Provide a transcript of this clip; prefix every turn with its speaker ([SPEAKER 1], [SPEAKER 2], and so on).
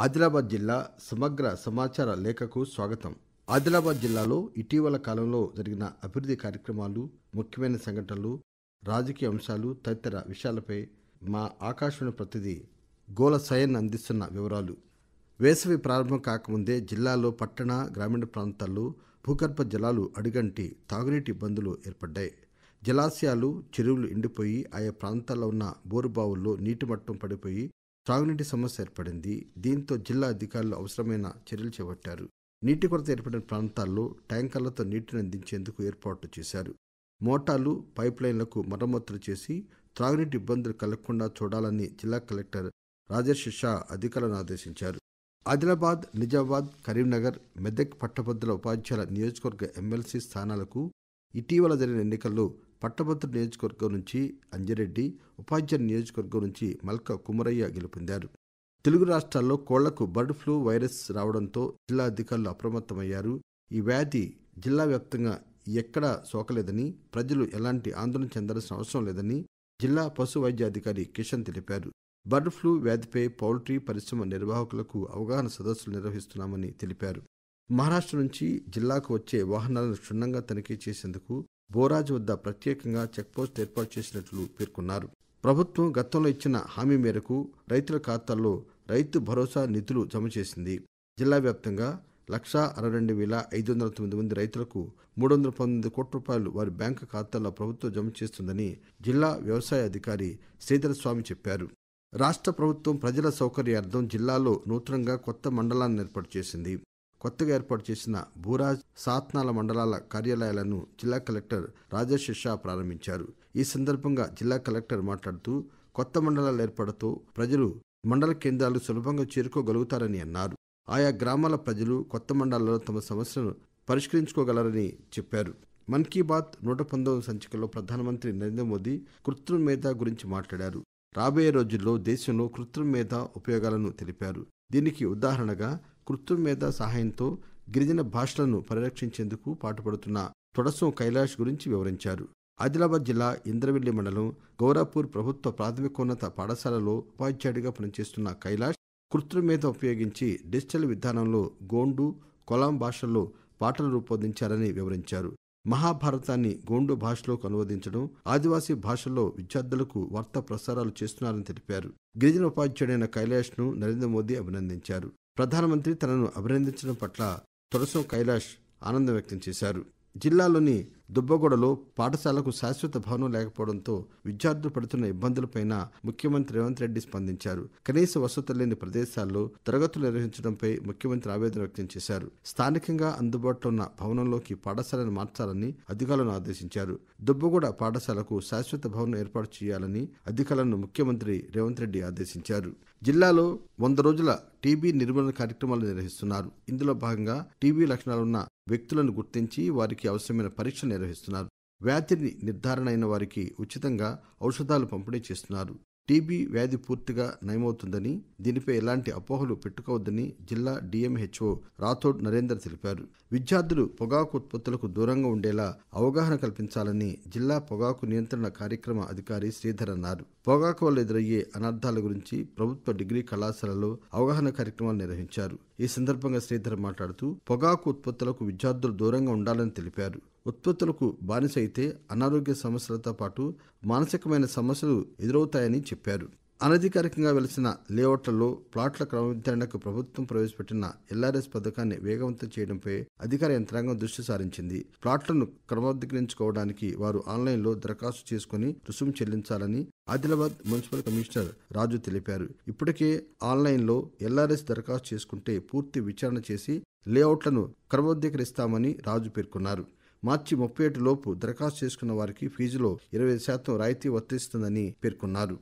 [SPEAKER 1] ఆదిలాబాద్ జిల్లా సమగ్ర సమాచార లేఖకు స్వాగతం. ఆదిలాబాద్ జిల్లాలో ఇటీవల కాలంలో జరిగిన అభివృద్ధి కార్యక్రమాలు, ముఖ్యమైన సంఘటనలు, రాజకీయ అంశాలు తదితర విషయాలపై మా ఆకాశవాణి ప్రతినిధి గోల సయన్ అందిస్తున్న వివరాలు. వేసవి ప్రారంభం కాకముందే జిల్లాలో పట్టణ, గ్రామీణ ప్రాంతాల్లో భూగర్భ జలాలు అడుగంటి తాగునీటి ఇబ్బందులు ఏర్పడ్డాయి. జలాశయాలు, చెరువులు ఎండిపోయి ఆయా ప్రాంతాల్లో ఉన్న బోరుబావుల్లో నీటి మట్టం పడిపోయి త్రాగునీటి సమస్య ఏర్పడింది. దీంతో జిల్లా అధికారులు అవసరమైన చర్యలు చేపట్టారు. నీటి కొరత ఏర్పడిన ప్రాంతాల్లో ట్యాంకర్లతో నీటిని అందించేందుకు ఏర్పాట్లు చేశారు. మోటార్లు, పైప్ లైన్లకు మరమ్మతులు చేసి త్రాగునీటి ఇబ్బందులు కలగకుండా చూడాలని జిల్లా కలెక్టర్ రాజర్షి షా అధికారులను ఆదేశించారు. ఆదిలాబాద్, నిజామాబాద్, కరీంనగర్, మెదక్ పట్టభద్రుల ఉపాధ్యాయుల నియోజకవర్గ ఎమ్మెల్సీ స్థానాలకు ఇటీవల జరిగిన ఎన్నికల్లో పట్టభద్రుల నియోజకవర్గం నుంచి అంజిరెడ్డి, ఉపాధ్యాయుల నియోజకవర్గం నుంచి మల్క కుమరయ్య గెలుపొందారు. తెలుగు రాష్ట్రాల్లో కోళ్లకు బర్డ్ ఫ్లూ వైరస్ రావడంతో జిల్లా అధికారులు అప్రమత్తమయ్యారు. ఈ వ్యాధి జిల్లా వ్యాప్తంగా ఎక్కడా సోకలేదని, ప్రజలు ఎలాంటి ఆందోళన చెందాల్సిన అవసరం లేదని జిల్లా పశు వైద్య అధికారి కిషన్ తెలిపారు. బర్డ్ ఫ్లూ వ్యాధిపై పౌల్ట్రీ పరిశ్రమ నిర్వాహకులకు అవగాహన సదస్సులు నిర్వహిస్తున్నామని తెలిపారు. మహారాష్ట్ర నుంచి జిల్లాకు వచ్చే వాహనాలను క్షుణ్ణంగా తనిఖీ చేసేందుకు బోరాజ్ వద్ద ప్రత్యేకంగా చెక్పోస్ట్ ఏర్పాటు చేసినట్లు పేర్కొన్నారు. ప్రభుత్వం గతంలో ఇచ్చిన హామీ మేరకు రైతుల ఖాతాల్లో రైతు భరోసా నిధులు జమ చేసింది. జిల్లా వ్యాప్తంగా 1,62,509 మంది రైతులకు 319 కోట్ల రూపాయలు వారి బ్యాంకు ఖాతాల్లో ప్రభుత్వం జమ చేస్తుందని జిల్లా వ్యవసాయ అధికారి శ్రీధర స్వామి చెప్పారు. రాష్ట్ర ప్రభుత్వం ప్రజల సౌకర్యార్థం జిల్లాలో నూతనంగా కొత్త మండలాన్ని ఏర్పాటు చేసింది. కొత్తగా ఏర్పాటు చేసిన భూరాజ్, సాత్నాల మండలాల కార్యాలయాలను జిల్లా కలెక్టర్ రాజర్షి షా ప్రారంభించారు. ఈ సందర్భంగా జిల్లా కలెక్టర్ మాట్లాడుతూ కొత్త మండలాల ఏర్పాటుతో ప్రజలు మండల కేంద్రాలు సులభంగా చేరుకోగలుగుతారని అన్నారు. ఆయా గ్రామాల ప్రజలు కొత్త మండలాల్లో తమ సమస్యలను పరిష్కరించుకోగలరని చెప్పారు. మన్ కీ బాత్ 119 సంచికలో ప్రధానమంత్రి నరేంద్ర మోదీ కృత్రిమ మేధ గురించి మాట్లాడారు. రాబోయే రోజుల్లో దేశంలో కృత్రిమ మేధ ఉపయోగాలను తెలిపారు. దీనికి ఉదాహరణగా కృత్రిమ మేధ సహాయంతో గిరిజన భాషలను పరిరక్షించేందుకు పాటుపడుతున్న తొడసం కైలాష్ గురించి వివరించారు. ఆదిలాబాద్ జిల్లా ఇంద్రవెల్లి మండలం గౌరాపూర్ ప్రభుత్వ ప్రాథమికోన్నత పాఠశాలలో ఉపాధ్యాయుడిగా పనిచేస్తున్న కైలాష్ కృత్రిమ మేధ ఉపయోగించి డిజిటల్ విధానంలో గోండు, కొలాం భాషల్లో పాటలు రూపొందించారని వివరించారు. మహాభారతాన్ని గోండు భాషలోకి అనువదించడం, ఆదివాసీ భాషల్లో విద్యార్థులకు వార్తా ప్రసారాలు చేస్తున్నారని తెలిపారు. గిరిజన ఉపాధ్యాయుడైన కైలాష్ను నరేంద్ర మోదీ అభినందించారు. ప్రధానమంత్రి తనను అభినందించడం పట్ల తొడసం కైలాష్ ఆనందం వ్యక్తం చేశారు. జిల్లాలోని దుబ్బగూడలో పాఠశాలకు శాశ్వత భవనం లేకపోవడంతో విద్యార్థులు పడుతున్న ఇబ్బందులపైన ముఖ్యమంత్రి రేవంత్ రెడ్డి స్పందించారు. కనీస వసతులు లేని ప్రదేశాల్లో తరగతులు నిర్వహించడంపై ముఖ్యమంత్రి ఆవేదన వ్యక్తం చేశారు. స్థానికంగా అందుబాటులో ఉన్న భవనంలోకి పాఠశాలను మార్చాలని అధికారులను ఆదేశించారు. దుబ్బగూడ పాఠశాలకు శాశ్వత భవనం ఏర్పాటు చేయాలని అధికారులను ముఖ్యమంత్రి రేవంత్ రెడ్డి ఆదేశించారు. జిల్లాలో 100 రోజుల టీబీ నిర్మూలన కార్యక్రమాలు నిర్వహిస్తున్నారు. ఇందులో భాగంగా టీబీ లక్షణాలున్న వ్యక్తులను గుర్తించి వారికి అవసరమైన పరీక్షలు నిర్వహిస్తున్నారు. వ్యాధి నిర్ధారణ అయిన వారికి ఉచితంగా ఔషధాలు పంపిణీ చేస్తున్నారు. టీబీ వ్యాధి పూర్తిగా నయమవుతుందని, దీనిపై ఎలాంటి అపోహలు పెట్టుకోవద్దని జిల్లా డిఎంహెచ్ఓ రాథోడ్ నరేందర్ తెలిపారు. విద్యార్థులు పొగాకు ఉత్పత్తులకు దూరంగా ఉండేలా అవగాహన కల్పించాలని జిల్లా పొగాకు నియంత్రణ కార్యక్రమ అధికారి శ్రీధర్ అన్నారు. పొగాకు వల్ల ఎదురయ్యే అనర్థాల గురించి ప్రభుత్వ డిగ్రీ కళాశాలలో అవగాహన కార్యక్రమాలు నిర్వహించారు. ఈ సందర్భంగా శ్రీధర్ మాట్లాడుతూ పొగాకు ఉత్పత్తులకు విద్యార్థులు దూరంగా ఉండాలని తెలిపారు. ఉత్పత్తులకు బానిస అయితే అనారోగ్య సమస్యలతో పాటు మానసికమైన సమస్యలు ఎదురవుతాయని చెప్పారు. అనధికారికంగా వెలిసిన లేఅవుట్లలో ప్లాట్ల క్రమవితరణకు ప్రభుత్వం ప్రవేశపెట్టిన ఎల్ఆర్ఎస్ పథకాన్ని వేగవంతం చేయడంపై అధికార యంత్రాంగం దృష్టి సారించింది. ప్లాట్లను క్రమబద్ధీకరించుకోవడానికి వారు ఆన్లైన్లో దరఖాస్తు చేసుకుని రుసుము చెల్లించాలని ఆదిలాబాద్ మున్సిపల్ కమిషనర్ రాజు తెలిపారు. ఇప్పటికే ఆన్లైన్లో ఎల్ఆర్ఎస్ దరఖాస్తు చేసుకుంటే పూర్తి విచారణ చేసి లేఅవుట్లను క్రమబద్ధీకరిస్తామని రాజు పేర్కొన్నారు. మార్చి 31 లోపు దరఖాస్తు చేసుకున్న వారికి ఫీజులో 20% రాయితీ వర్తిస్తుందని పేర్కొన్నారు.